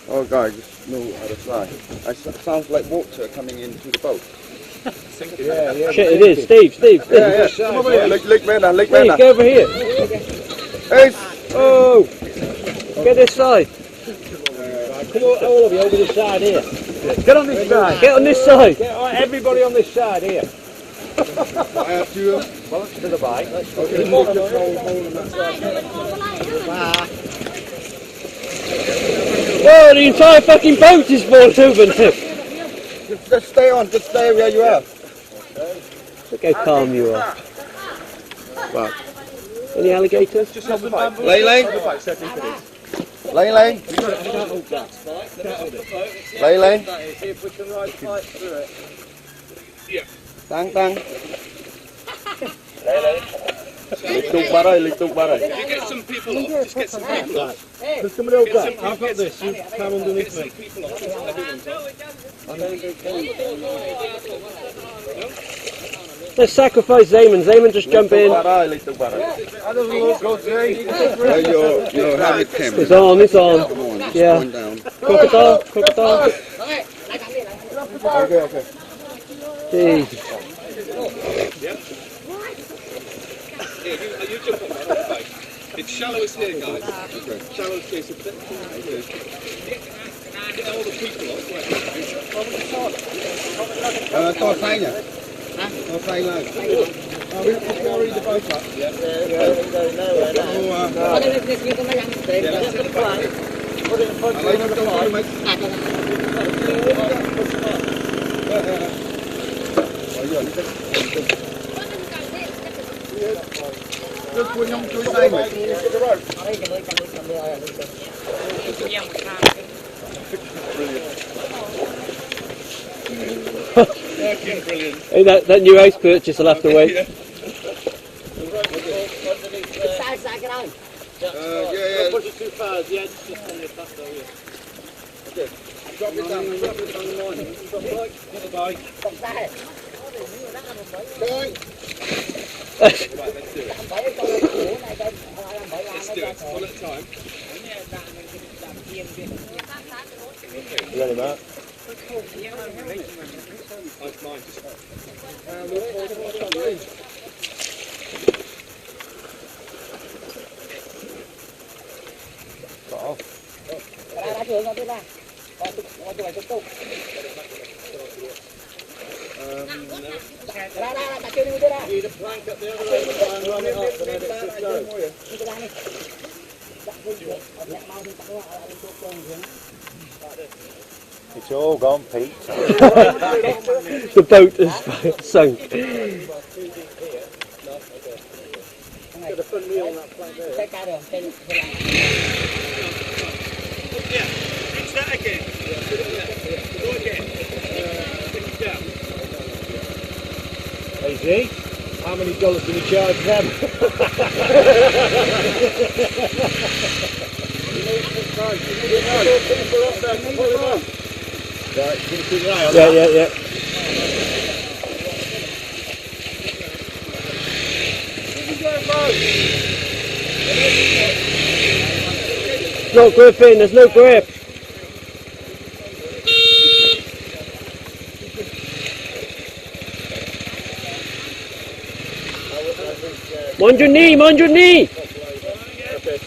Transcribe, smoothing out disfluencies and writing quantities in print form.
Oh, guys, no other side. It sounds like water coming into the boat. Yeah. Shit, it is. Steve. Yeah. Come over here. Look better. Steve, go over here. Hey. Oh, get this side. Come on, all of you over this side here. Get on this side. Get on this side. Everybody on this side here. I have to Balance to the bike. Okay. Whoa, the entire fucking boat is falling over now. Just stay on. Just stay where you are. Look how calm you are. Wow. Any alligators? Just hold the bike. Lay. Lay. See if we can ride the bike through it. Tăng. Lịch tục ba rồi. You get some people off. Just get some people off. There's somebody else back. I've got this. You come underneath me. Let's sacrifice Zaman. Zaman, just jump in. Lịch tục ba rồi. Your helmet cam. It's on. Come on, it's Yeah. going down. Crocodile. Okay. Jeez. You jump on that bike. It's shallowest here, guys. Okay. Shallowest here. Get all the people off. To say nhỉ? To say là. We already the boat up. Yeah. Just put them to the side. Hey, that new house purchase will have to wait. Yeah. Push it too far. Yeah, just on the path though, yeah. Okay. Drop it down. Drop it on the line. Drop the bike. Get the bike. Going. Right, let's do it. Let's do it. One at a time. You ready, Matt? Like mine. Got off. Need a plank up the other end and run it up and let it sit down. It's all gone, Pete. The boat is sunk. Get a front wheel on that plank there. Yeah, reach that again. Go again. Take it down. Hey, Z, how many dollars can you charge them? Right, can you keep your eye on Yeah. No grip in, there's no grip. Mind your knee, mind your knee! Okay.